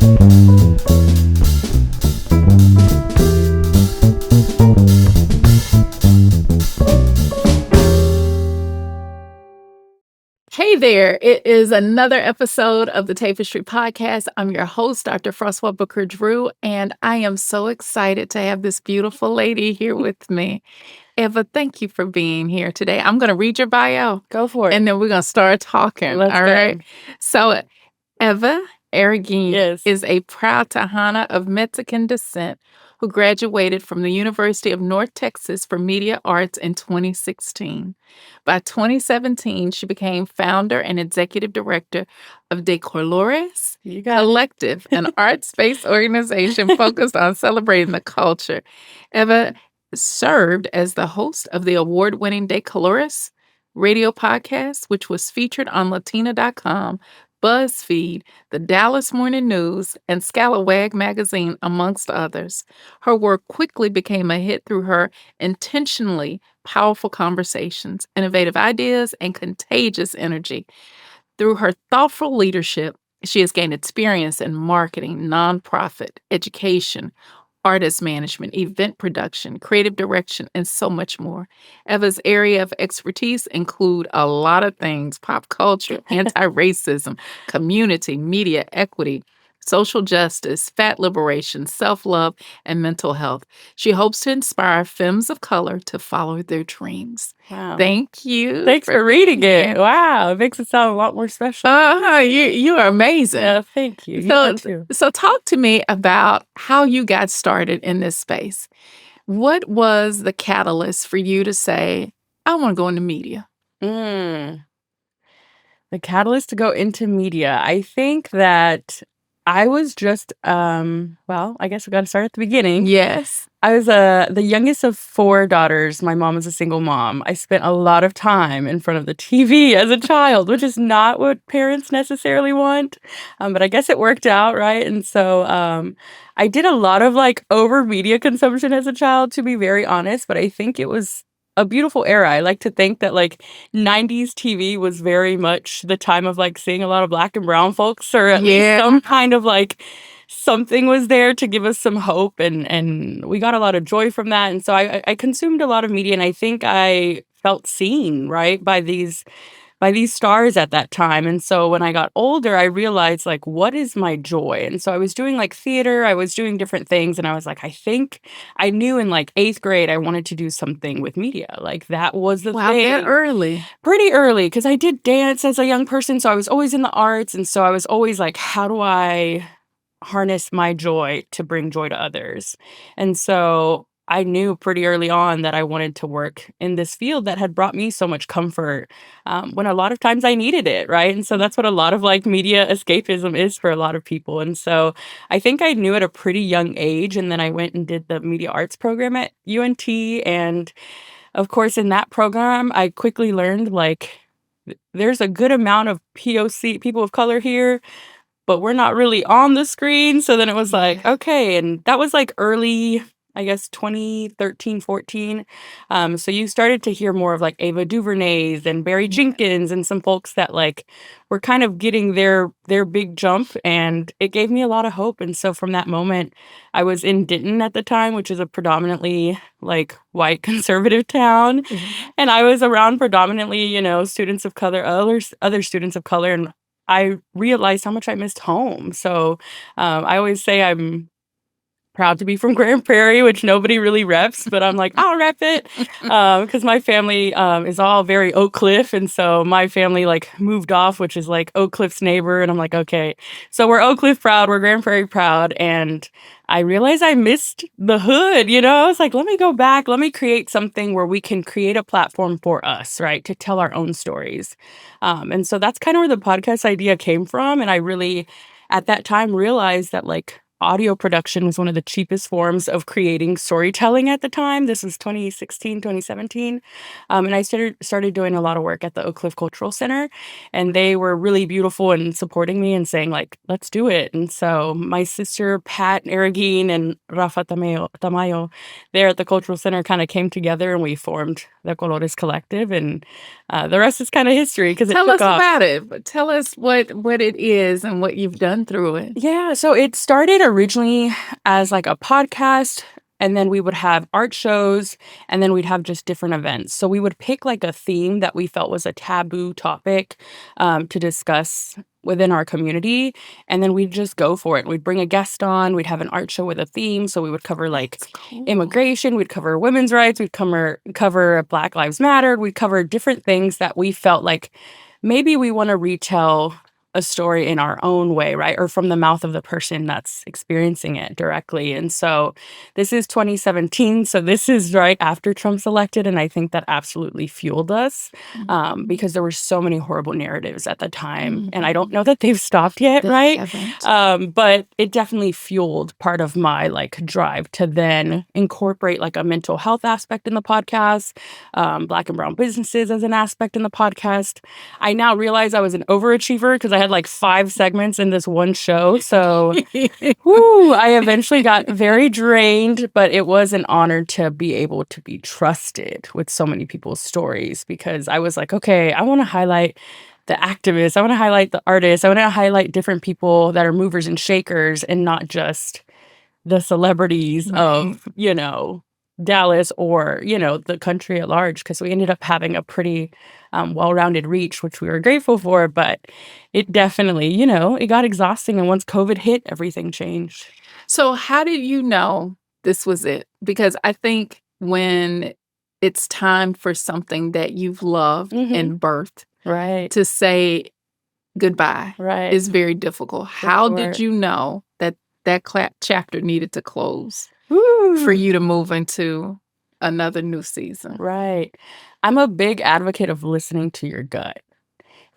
Hey there, it is another episode of the Tapestry podcast. I'm your host, Dr. Froswá Booker-Drew, and I am so excited to have this beautiful lady here with me. Eva, thank you for being here today. I'm going to read your bio. Go for it. And then we're going to start talking. Let's all go. right. So, Eva Arreguin is a proud Tejana of Mexican descent who graduated from the University of North Texas for Media Arts in 2016. By 2017, she became founder and executive director of De Colores Collective, an arts-based organization focused on celebrating the culture. Eva served as the host of the award-winning De Colores radio podcast, which was featured on Latina.com, Buzzfeed, the Dallas Morning News, and Scalawag magazine, amongst others. Her work quickly became a hit through her intentionally powerful conversations, innovative ideas, and contagious energy. Through her thoughtful leadership, she has gained experience in marketing, nonprofit, education, artist management, event production, creative direction, and so much more. Eva's area of expertise include a lot of things: pop culture, anti-racism, community, media equity, social justice, fat liberation, self-love, and mental health. She hopes to inspire femmes of color to follow their dreams. Wow. Thank you. Thanks for reading it. Wow. It makes it sound a lot more special. You are amazing. Yeah, thank you. You are too. So talk to me about how you got started in this space. What was the catalyst for you to say, I want to go into media? The catalyst to go into media. I think that I was just, I guess we got to start at the beginning. Yes. I was the youngest of 4 daughters. My mom was a single mom. I spent a lot of time in front of the TV as a child, which is not what parents necessarily want. But I guess it worked out, right? And so I did a lot of over media consumption as a child, to be very honest. But I think it was a beautiful era. I like to think that 90s TV was very much the time of seeing a lot of Black and brown folks, or at least some kind of something was there to give us some hope, and we got a lot of joy from that. And so I consumed a lot of media, and I think I felt seen, right, by these stars at that time. And so when I got older, I realized what is my joy? And so I was doing theater, I was doing different things, and I was I think I knew in 8th grade I wanted to do something with media. That was the thing. Wow, that early. Pretty early, because I did dance as a young person, so I was always in the arts, and so I was always how do I harness my joy to bring joy to others? And so I knew pretty early on that I wanted to work in this field that had brought me so much comfort when a lot of times I needed it, right? And so that's what a lot of media escapism is for a lot of people. And so I think I knew at a pretty young age, and then I went and did the media arts program at UNT. And of course, in that program, I quickly learned there's a good amount of POC, people of color here, but we're not really on the screen. So then it was okay. And that was early, I guess, 2013, 14. So you started to hear more of Ava DuVernay's and Barry Jenkins and some folks that were kind of getting their big jump. And it gave me a lot of hope. And so from that moment, I was in Denton at the time, which is a predominantly white conservative town. Mm-hmm. And I was around predominantly, students of color, other students of color. And I realized how much I missed home. So I always say I'm proud to be from Grand Prairie, which nobody really reps, but I'm I'll rep it because my family is all very Oak Cliff. And so my family moved off, which is Oak Cliff's neighbor. And I'm okay, so we're Oak Cliff proud, we're Grand Prairie proud. And I realized I missed the hood, I was let me go back, let me create something where we can create a platform for us, right, to tell our own stories. And so that's kind of where the podcast idea came from. And I really, at that time, realized that audio production was one of the cheapest forms of creating storytelling at the time. This was 2016, 2017. And I started doing a lot of work at the Oak Cliff Cultural Center. And they were really beautiful and supporting me and saying, let's do it. And so my sister, Pat Arreguin, and Rafa Tamayo there at the Cultural Center kind of came together, and we formed the Colores Collective, and the rest is kind of history because it Tell took us off. about it. Tell us what it is and what you've done through it. Yeah, so it started originally as like a podcast, and then we would have art shows, and then we'd have just different events. So we would pick like a theme that we felt was a taboo topic to discuss within our community, and then we'd just go for it. We'd bring a guest on, we'd have an art show with a theme. So we would cover like immigration, we'd cover women's rights, we'd cover Black Lives Matter, we'd cover different things that we felt like maybe we want to retell a story in our own way, right? Or from the mouth of the person that's experiencing it directly. And so this is 2017. So this is right after Trump's elected. And I think that absolutely fueled us because there were so many horrible narratives at the time. And I don't know that they've stopped yet, right? But it definitely fueled part of my like drive to then incorporate like a mental health aspect in the podcast, Black and brown businesses as an aspect in the podcast. I now realize I was an overachiever because I had like 5 segments in this one show. So I eventually got very drained, but it was an honor to be able to be trusted with so many people's stories because I was like, okay, I want to highlight the activists. I want to highlight the artists. I want to highlight different people that are movers and shakers and not just the celebrities of, Dallas or, the country at large, because we ended up having a pretty well-rounded reach, which we were grateful for. But it definitely, it got exhausting. And once COVID hit, everything changed. So how did you know this was it? Because I think when it's time for something that you've loved and birthed, right, to say goodbye right, is very difficult. How did you know that chapter needed to close for you to move into another new season? Right. I'm a big advocate of listening to your gut.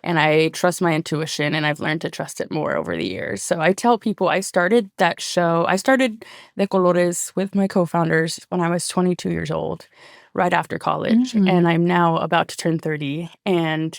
And I trust my intuition, and I've learned to trust it more over the years. So I tell people I started that show. I started De Colores with my co-founders when I was 22 years old, right after college. And I'm now about to turn 30. And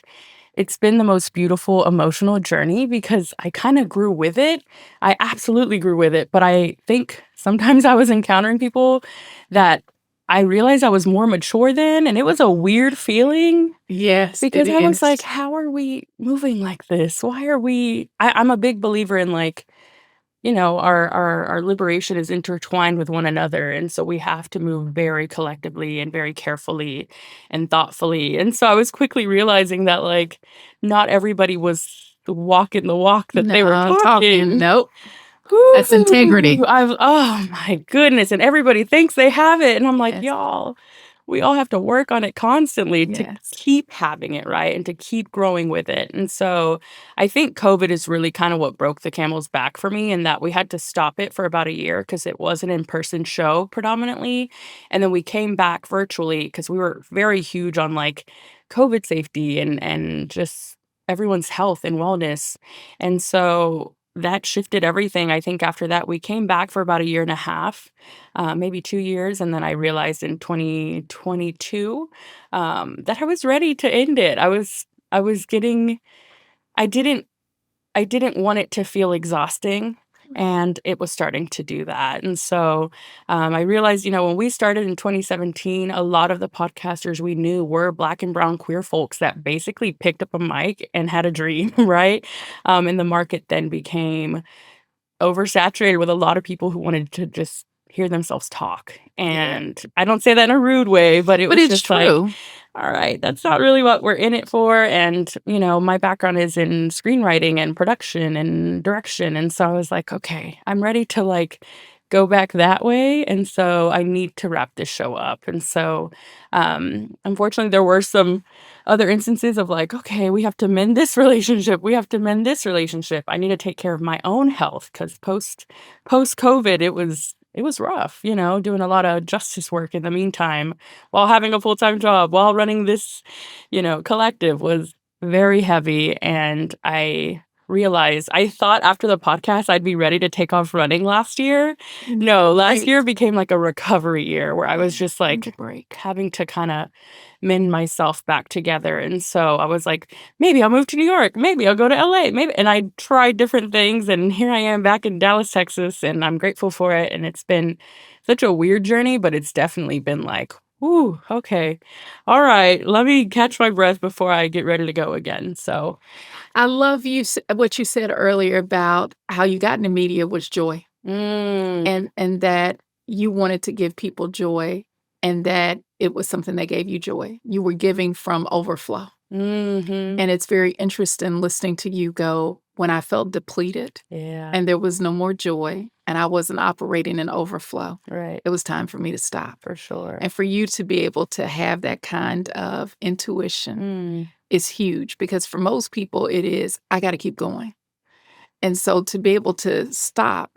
it's been the most beautiful emotional journey because I kind of grew with it. I absolutely grew with it. But I think sometimes I was encountering people that I realized I was more mature then, and it was a weird feeling. Yes. Because I was like, how are we moving like this? Why are we... I'm a big believer in like, our liberation is intertwined with one another. And so we have to move very collectively and very carefully and thoughtfully. And so I was quickly realizing that like not everybody was walking the walk that they were talking. Nope. That's integrity. Oh my goodness. And everybody thinks they have it. And I'm like, y'all, we all have to work on it constantly to keep having it, right? And to keep growing with it. And so I think COVID is really kind of what broke the camel's back for me, in that we had to stop it for about a year because it was an in-person show predominantly. And then we came back virtually because we were very huge on like COVID safety and just everyone's health and wellness. And so that shifted everything. I think after that, we came back for about 1.5 years, maybe 2 years. And then I realized in 2022 that I was ready to end it. I didn't want it to feel exhausting. And it was starting to do that. And so I realized, when we started in 2017, a lot of the podcasters we knew were Black and brown queer folks that basically picked up a mic and had a dream, right? And the market then became oversaturated with a lot of people who wanted to just hear themselves talk. And I don't say that in a rude way, but it's just true. Like, all right, that's not really what we're in it for. And, my background is in screenwriting and production and direction. And so I was like, okay, I'm ready to like go back that way. And so I need to wrap this show up. And so unfortunately, there were some other instances of like, okay, we have to mend this relationship. We have to mend this relationship. I need to take care of my own health because post-COVID, it was rough, doing a lot of justice work in the meantime while having a full-time job, while running this, collective was very heavy. And I realized, I thought after the podcast I'd be ready to take off running last year. No, last year became like a recovery year where I was just like having to kind of mend myself back together. And so I was like, maybe I'll move to New York. Maybe I'll go to LA. Maybe. And I tried different things. And here I am back in Dallas, Texas. And I'm grateful for it. And it's been such a weird journey, but it's definitely been like Ooh, okay. All right. Let me catch my breath before I get ready to go again. So, I love what you said earlier about how you got into media was joy, mm, and that you wanted to give people joy, and that it was something that gave you joy. You were giving from overflow. mm-hmm. And it's very interesting listening to you go, when I felt depleted Yeah, and there was no more joy and I wasn't operating in overflow, right. it was time for me to stop. For sure. And for you to be able to have that kind of intuition Mm, is huge, because for most people it is, I got to keep going. And so to be able to stop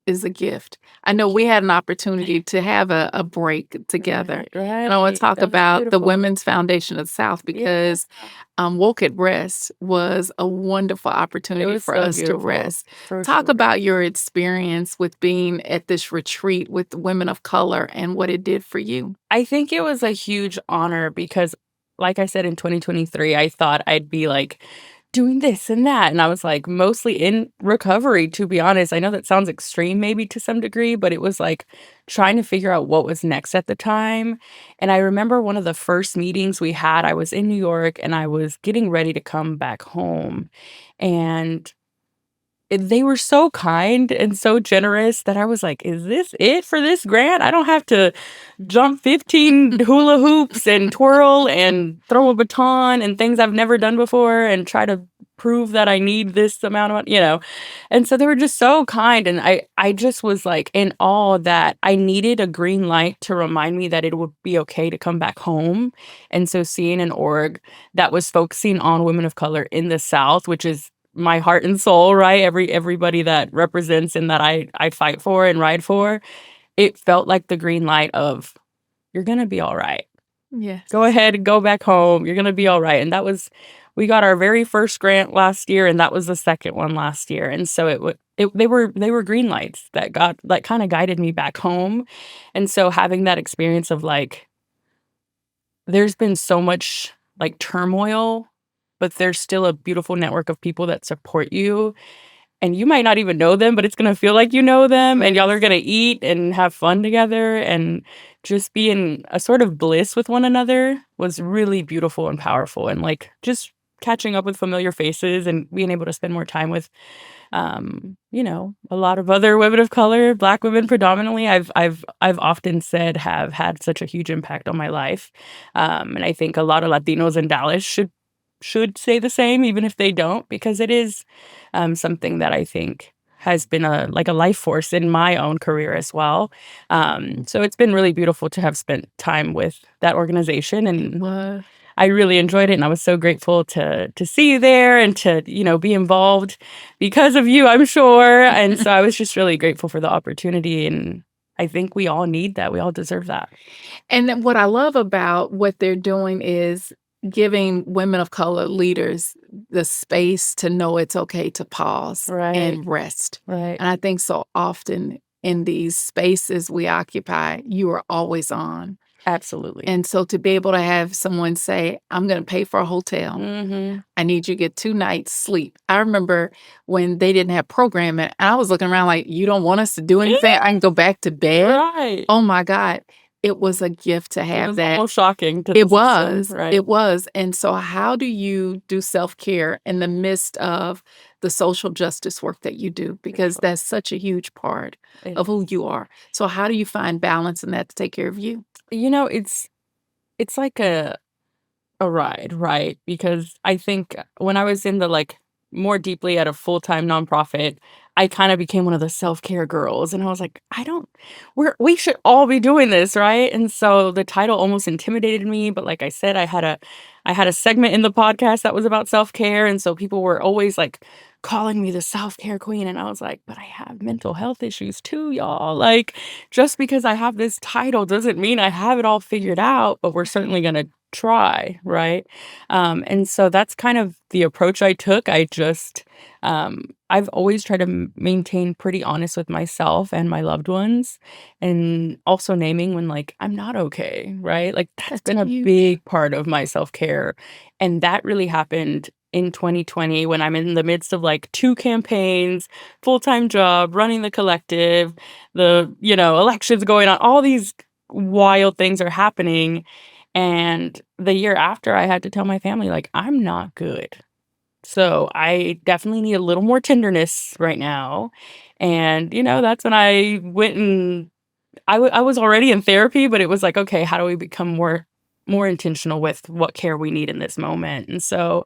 is a gift. I know we had an opportunity to have a break together. right, And I want to right. talk That was about the beautiful. Women's Foundation of the South, Yeah, because Woke at Rest was a wonderful it opportunity was for so us to beautiful. rest. For Talk sure. about your experience with being at this retreat with women of color and what it did for you. I think it was a huge honor because, like I said, in 2023, I thought I'd be like doing this and that. And I was like mostly in recovery, to be honest. I know that sounds extreme, maybe to some degree, but it was like trying to figure out what was next at the time. And I remember one of the first meetings we had, I was in New York and I was getting ready to come back home. And they were so kind and so generous that I was like, "Is this it for this grant? I don't have to jump 15 hula hoops and twirl and throw a baton and things I've never done before and try to prove that I need this amount of, you know." And so they were just so kind, and I just was like in awe that I needed a green light to remind me that it would be okay to come back home. And so seeing an org that was focusing on women of color in the South, which is my heart and soul, right? Everybody that represents and that I fight for and ride for, it felt like the green light of, "You're gonna be all right. Go Yes. ahead and go back home. You're gonna be all right." And that was, we got our very first grant last year, and that was the second one last year. And so they were green lights that got that kind of guided me back home. And so having that experience of like, there's been so much like turmoil, but there's still a beautiful network of people that support you, and you might not even know them, but it's gonna feel like you know them, and y'all are gonna eat and have fun together, and just be in a sort of bliss with one another was really beautiful and powerful, and, like, just catching up with familiar faces and being able to spend more time with, a lot of other women of color, Black women predominantly, I've often said have had such a huge impact on my life, and I think a lot of Latinos in Dallas should say the same, even if they don't, because it is something that I think has been a life force in my own career as well. So it's been really beautiful to have spent time with that organization, and Was. I really enjoyed it, and I was so grateful to see you there and to be involved because of you, I'm sure. And so I was just really grateful for the opportunity, and I think we all need that. We all deserve that. And then what I love about what they're doing is giving women of color leaders the space to know it's okay to pause Right. and rest. Right. And I think so often in these spaces we occupy, you are always on. Absolutely. And so to be able to have someone say, I'm going to pay for a hotel. Mm-hmm. I need you to get 2 nights sleep. I remember when they didn't have programming, I was looking around like, you don't want us to do anything? I can go back to bed? Right. Oh my God. It was a gift to It have was that. almost shocking to the It system, was. right? It was. And so how do you do self-care in the midst of the social justice work that you do? Because that's such a huge part It of who is. you are. So how do you find balance in that to take care of you? It's like a ride, right? Because I think when I was in the, like, more deeply at a full-time nonprofit, I kinda became one of the self-care girls, and I was like, "I don't we should all be doing this, right?" And so the title almost intimidated me, but like I said, I had a segment in the podcast that was about self-care, and so people were always, like, calling me the self-care queen, and I was like, "But I have mental health issues too, y'all." Like, just because I have this title doesn't mean I have it all figured out, but we're Right. certainly gonna try, right? And so that's kind of the approach I took. I've always tried to maintain pretty honest with myself and my loved ones, and also naming when, like, I'm not okay, right? Like, that's That's been a huge. big part of my self-care. And that really happened in 2020 when I'm in the midst of like two campaigns, full-time job, running the collective, elections going on, all these wild things are happening. And the year after, I had to tell my family, like, I'm not good. So I definitely need a little more tenderness right now. And, that's when I went and I was already in therapy, but it was like, okay, how do we become more intentional with what care we need in this moment? And so,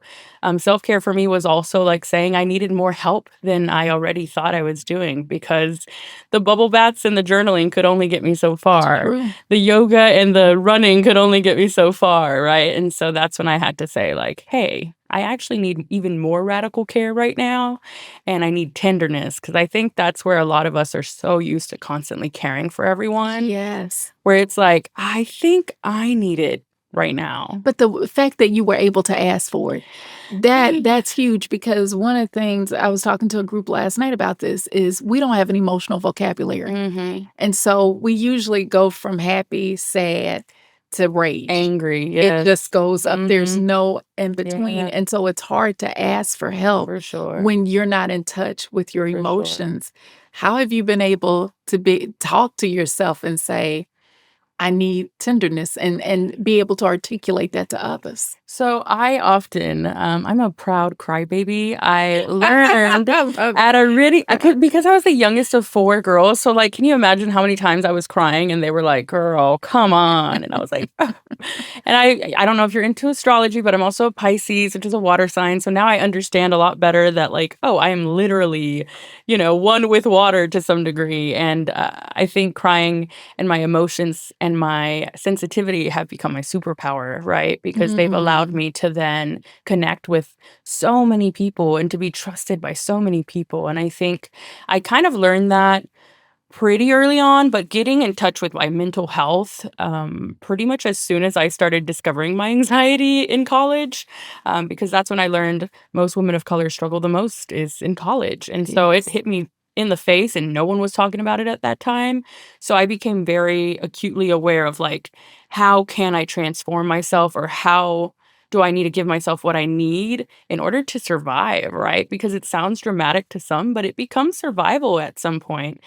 self-care for me was also like saying I needed more help than I already thought I was doing, because the bubble baths and the journaling could only get me so far. True. The yoga and the running could only get me so far, right? And so that's when I had to say, like, hey, I actually need even more radical care right now, and I need tenderness, because I think that's where a lot of us are so used to constantly caring for everyone, Yes. where it's like, I think I need it right now. But the fact that you were able to ask for it, that's huge, because one of the things I was talking to a group last night about this is we don't have an emotional vocabulary. Mhm. And so we usually go from happy, sad to rage. Angry, It yes. just goes up. There's Mhm. no in between. Yeah. And so it's hard to ask for help For sure. when you're not in touch with your For sure. emotions. How have you been able to talk to yourself and say, I need tenderness, and be able to articulate that to others? So I often, I'm a proud crybaby. I learned at a really, because I was the youngest of 4 girls. So, like, can you imagine how many times I was crying and they were like, girl, come on. And I was like, "Ugh." And I don't know if you're into astrology, but I'm also a Pisces, which is a water sign. So now I understand a lot better that, like, oh, I am literally, one with water to some degree. And I think crying and my emotions and my sensitivity have become my superpower, right? Because they've allowed me to then connect with so many people and to be trusted by so many people. And I think I kind of learned that pretty early on, but getting in touch with my mental health pretty much as soon as I started discovering my anxiety in college, because that's when I learned most women of color struggle the most is in college. And so it Yes. hit me in the face, and no one was talking about it at that time. So I became very acutely aware of, like, how can I transform myself, or how do I need to give myself what I need in order to survive, right? Because it sounds dramatic to some, but it becomes survival at some point.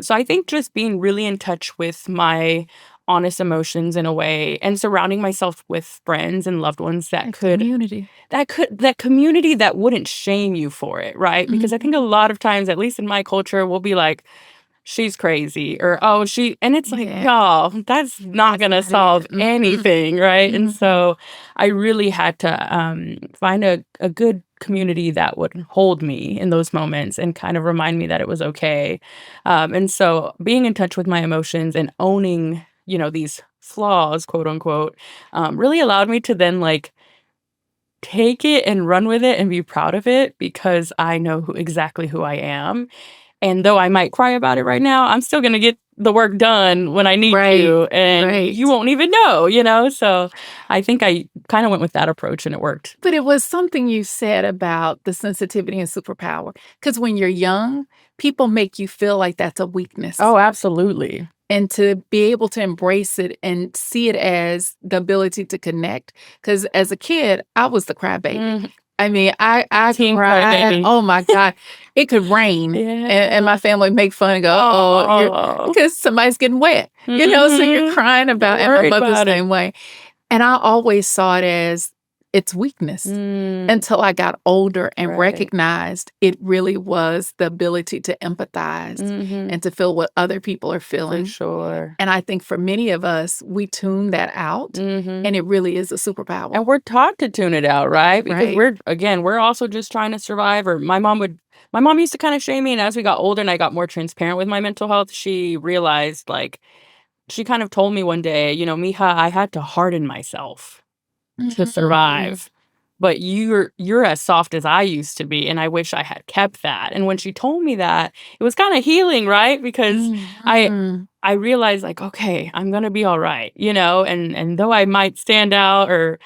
So I think just being really in touch with my honest emotions in a way, and surrounding myself with friends and loved ones that Community. that community that wouldn't shame you for it, right? Because I think a lot of times, at least in my culture, we'll be like, she's crazy, or oh, and it's like, Yeah. y'all, that's not gonna solve anything, right? And so I really had to find a good community that would hold me in those moments and kind of remind me that it was okay. And so being in touch with my emotions and owning, these flaws, quote unquote, really allowed me to then, like, take it and run with it and be proud of it, because I know exactly who I am. And though I might cry about it right now, I'm still gonna get the work done when I need to, and you won't even know? So I think I kinda went with that approach, and it worked. But it was something you said about the sensitivity and superpower, because when you're young, people make you feel like that's a weakness. Oh, absolutely. And to be able to embrace it and see it as the ability to connect. Because as a kid, I was the crybaby. Mhm. I mean, I Teen cried. crybaby. Oh my God. It could rain. And my family would make fun and go, Oh. because somebody's getting wet. So you're Mhm. crying about, and my Worried mother's the about it. same way. And I always saw it as its weakness until I got older and Right. recognized it really was the ability to empathize Mhm. and to feel what other people are For feeling. sure. And I think for many of us, we tune that out, Mhm. and it really is a superpower. And we're taught to tune it out, right? Because Right. we're also just trying to survive. Or my mom used to kind of shame me, and as we got older and I got more transparent with my mental health, she realized, like, she kind of told me one day, "Mija, I had to harden myself to survive. But you're as soft as I used to be, and I wish I had kept that." And when she told me that, it was kind of healing, right? Because I realized, like, okay, I'm gonna be all right, and though I might stand out, or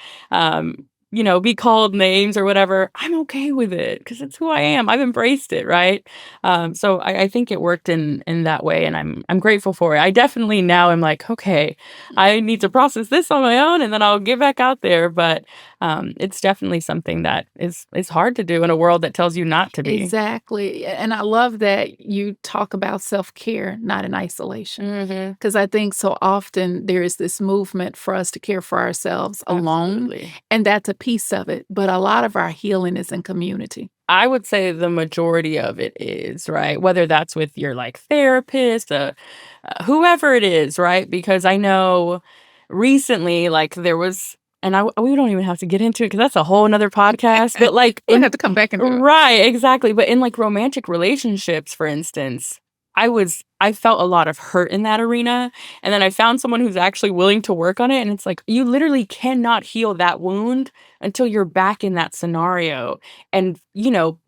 be called names or whatever, I'm okay with it because it's who I am. I've embraced it, right? So I think it worked in that way, and I'm grateful for it. I definitely now am like, okay, I need to process this on my own, and then I'll get back out there. But it's definitely something that is hard to do in a world that tells you not to be. Exactly, and I love that you talk about self-care, not in isolation, Mm-hmm. because I think so often there is this movement for us to care for ourselves alone, Absolutely. and that's a piece of it, but a lot of our healing is in community. I would say the majority of it is, right? Whether that's with your like therapist, whoever it is, right? Because I know recently, like there was, and we don't even have to get into it because that's a whole another podcast. But like We'll have to come back and do it. right, exactly. But in like romantic relationships, for instance, I felt a lot of hurt in that arena, and then I found someone who's actually willing to work on it, and it's like you literally cannot heal that wound until you're back in that scenario and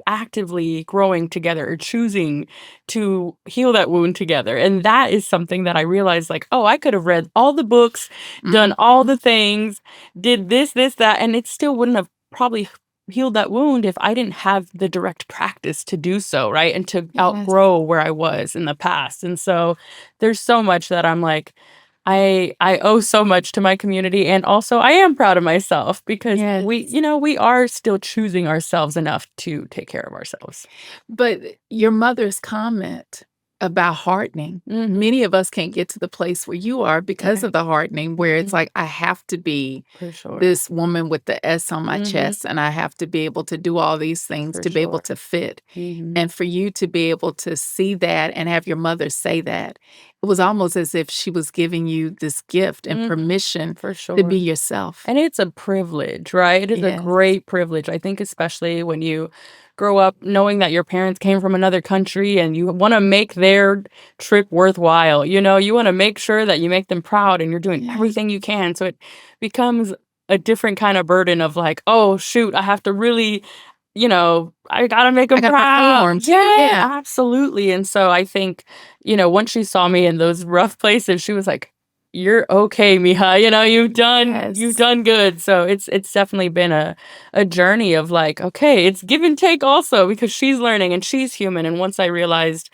actively growing together or choosing to heal that wound together. And that is something that I realized, like, oh, I could have read all the books, done all the things, did this, that, and it still wouldn't have probably healed that wound if I didn't have the direct practice to do so, right? And to outgrow where I was in the past. And so there's so much that I'm like, I owe so much to my community, and also I am proud of myself because we are still choosing ourselves enough to take care of ourselves. But your mother's comment about hardening, many of us can't get to the place where you are because of the hardening, where it's like, I have to be For sure. this woman with the S on my chest, and I have to be able to do all these things to be able to fit. And for you to be able to see that and have your mother say that, it was almost as if she was giving you this gift and permission For sure. to be yourself. And it's a privilege, right? It is a great privilege. I think especially when you grow up knowing that your parents came from another country and you want to make their trip worthwhile. You want to make sure that you make them proud and you're doing everything you can. So it becomes a different kind of burden of like, oh, shoot, I have to really, I got to make them proud. Yeah, absolutely. And so I think, once she saw me in those rough places, she was like, you're okay, Miha. You've done good. So it's definitely been a journey of like, okay, it's give and take also because she's learning and she's human. And once I realized,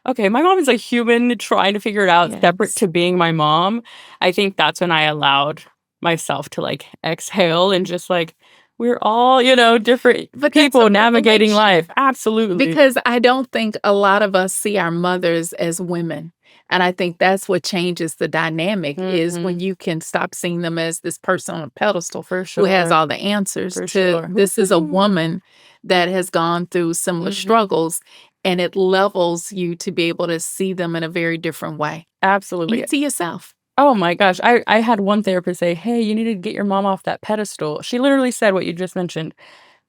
okay, my mom is a human trying to figure it out separate to being my mom, I think that's when I allowed myself to like exhale and just like, we're all, different people navigating life. Absolutely. Because I don't think a lot of us see our mothers as women. And I think that's what changes the dynamic is when you can stop seeing them as this person on a pedestal who has all the answers this is a woman that has gone through similar struggles, and it levels you to be able to see them in a very different way. Absolutely. You see yourself. Oh my gosh. I had one therapist say, hey, you need to get your mom off that pedestal. She literally said what you just mentioned.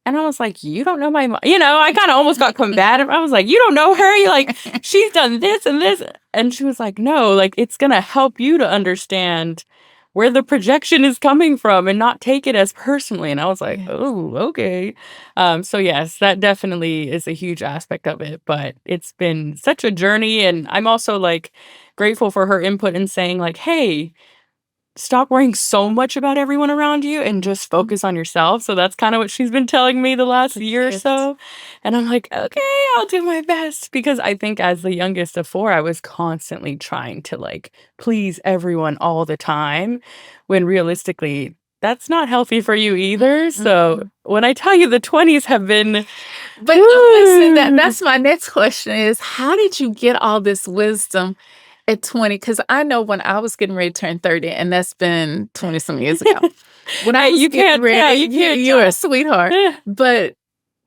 And I was like, you don't know my mom. I kind of almost got combative. I was like, you don't know her. You're like, she's done this and this. And she was like, no, like it's going to help you to understand where the projection is coming from and not take it as personally. And I was like, oh, okay. So yes, that definitely is a huge aspect of it, but it's been such a journey. And I'm also like grateful for her input in saying like, hey, stop worrying so much about everyone around you and just focus on yourself. So that's kind of what she's been telling me the last year or so. And I'm like, okay, I'll do my best. Because I think as the youngest of four, I was constantly trying to like please everyone all the time, when realistically, that's not healthy for you either. So when I tell you the 20s have been... But listen, that's my next question is, how did you get all this wisdom at 20? Because I know when I was getting ready to turn 30, and that's been 20-some years ago. When I was getting ready, you're a sweetheart. But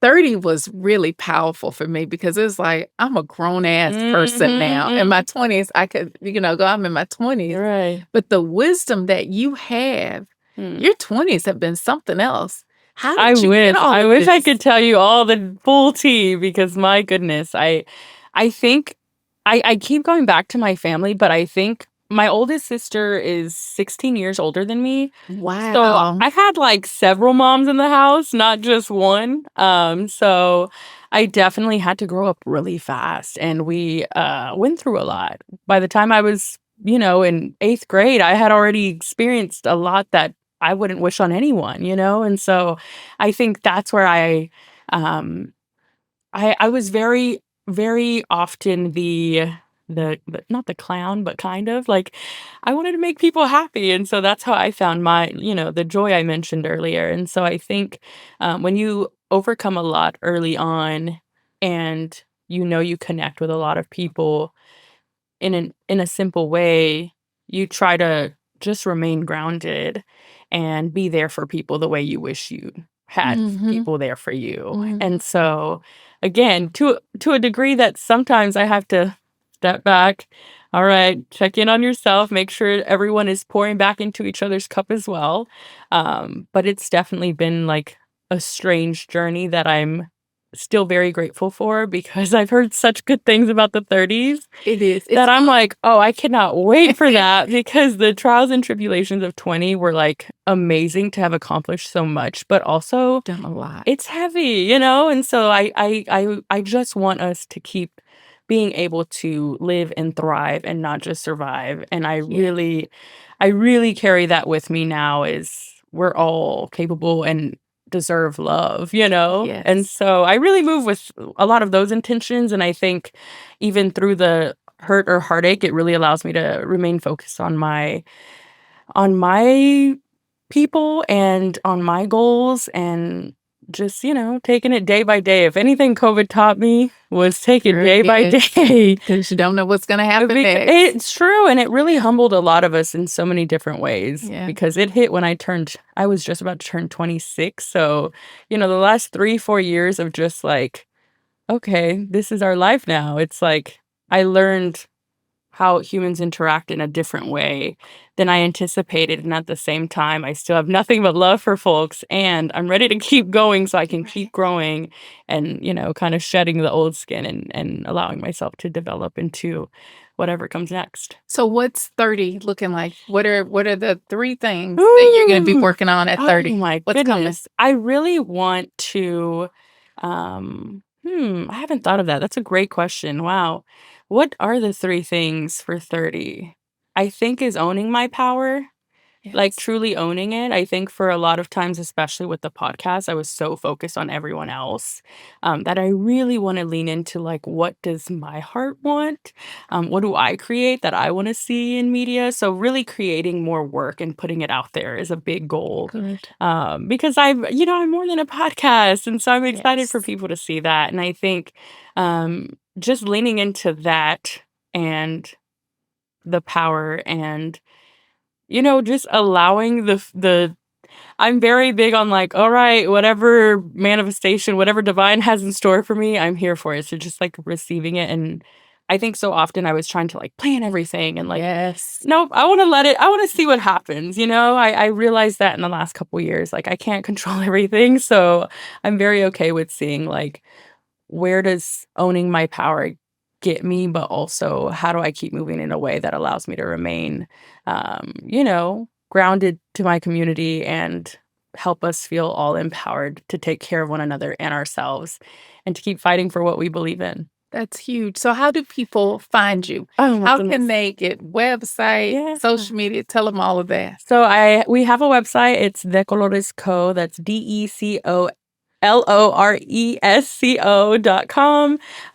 30 was really powerful for me because it was like, I'm a grown-ass person now. In my 20s, I could, go, I'm in my 20s. Right. But the wisdom that you have, your 20s have been something else. How did you get all I of wish I this? could tell you all the full tea because my goodness, I think I keep going back to my family, but I think my oldest sister is 16 years older than me. Wow. So I've had like several moms in the house, not just one. So I definitely had to grow up really fast, and we went through a lot. By the time I was, in 8th grade, I had already experienced a lot that I wouldn't wish on anyone, And so I think that's where I was very, very often the not the clown, but kind of like I wanted to make people happy. And so that's how I found the joy I mentioned earlier. And so I think when you overcome a lot early on and you connect with a lot of people in a simple way, you try to just remain grounded and be there for people the way you wish you had people there for you. And so again, to a degree that sometimes I have to step back. All right, check in on yourself, make sure everyone is pouring back into each other's cup as well. But it's definitely been like a strange journey that I'm still very grateful for because I've heard such good things about the 30s. It is. That I'm like, oh, I cannot wait for that because the trials and tribulations of 20 were like amazing to have accomplished so much, but also done a lot. It's heavy, And so I just want us to keep being able to live and thrive and not just survive. And I really carry that with me now is we're all capable and deserve love, Yes. And so I really move with a lot of those intentions. And I think even through the hurt or heartache, it really allows me to remain focused on my people and on my goals and just, taking it day by day. If anything COVID taught me was take it day by day. Because you don't know what's going to happen next. It's true. And it really humbled a lot of us in so many different ways. Yeah. Because it hit when I was just about to turn 26. So, the last 3-4 years of just like, okay, this is our life now. It's like I learned how humans interact in a different way than I anticipated. And at the same time, I still have nothing but love for folks. And I'm ready to keep going so I can keep growing and, kind of shedding the old skin and allowing myself to develop into whatever comes next. So what's 30 looking like? What are the 3 things that you're going to be working on at 30? Oh my goodness. I really want to, I haven't thought of that. That's a great question. Wow. What are the 3 things for 30? I think is owning my power, like truly owning it. I think for a lot of times, especially with the podcast, I was so focused on everyone else that I really want to lean into like, what does my heart want? What do I create that I want to see in media? So really creating more work and putting it out there is a big goal. Good. Because I'm more than a podcast. And so I'm excited for people to see that. And I think just leaning into that and the power and just allowing I'm very big on like, all right, whatever manifestation, whatever divine has in store for me, I'm here for it. So just like receiving it. And I think so often I was trying to like plan everything and like, nope, I want to see what happens. I realized that in the last couple of years, like I can't control everything. So I'm very okay with seeing like, where does owning my power get me, but also how do I keep moving in a way that allows me to remain, grounded to my community and help us feel all empowered to take care of one another and ourselves and to keep fighting for what we believe in. That's huge. So how do people find you? How can they get website, social media? Tell them all of that. So we have a website. It's De Colores Co. That's DECOLORESCO.com.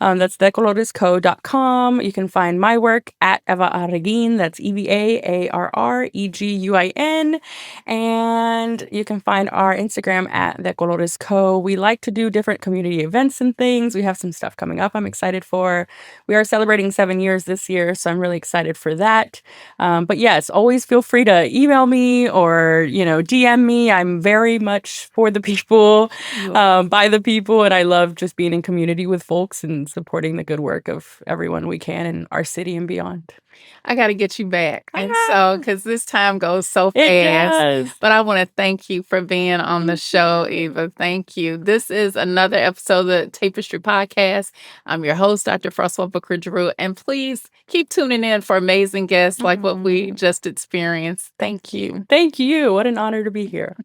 That's decoloresco.com. You can find my work at Eva Arreguin. That's EVAARREGUIN. And you can find our Instagram at decoloresco. We like to do different community events and things. We have some stuff coming up I'm excited for. We are celebrating 7 years this year, so I'm really excited for that. But yes, always feel free to email me or, DM me. I'm very much for the people. By the people, and I love just being in community with folks and supporting the good work of everyone we can in our city and beyond. I got to get you back. And so, because this time goes so fast. But I want to thank you for being on the show, Eva. Thank you. This is another episode of the Tapestry podcast. I'm your host, Dr. Froswá Booker-Drew. And please keep tuning in for amazing guests like what we just experienced. Thank you. Thank you. What an honor to be here.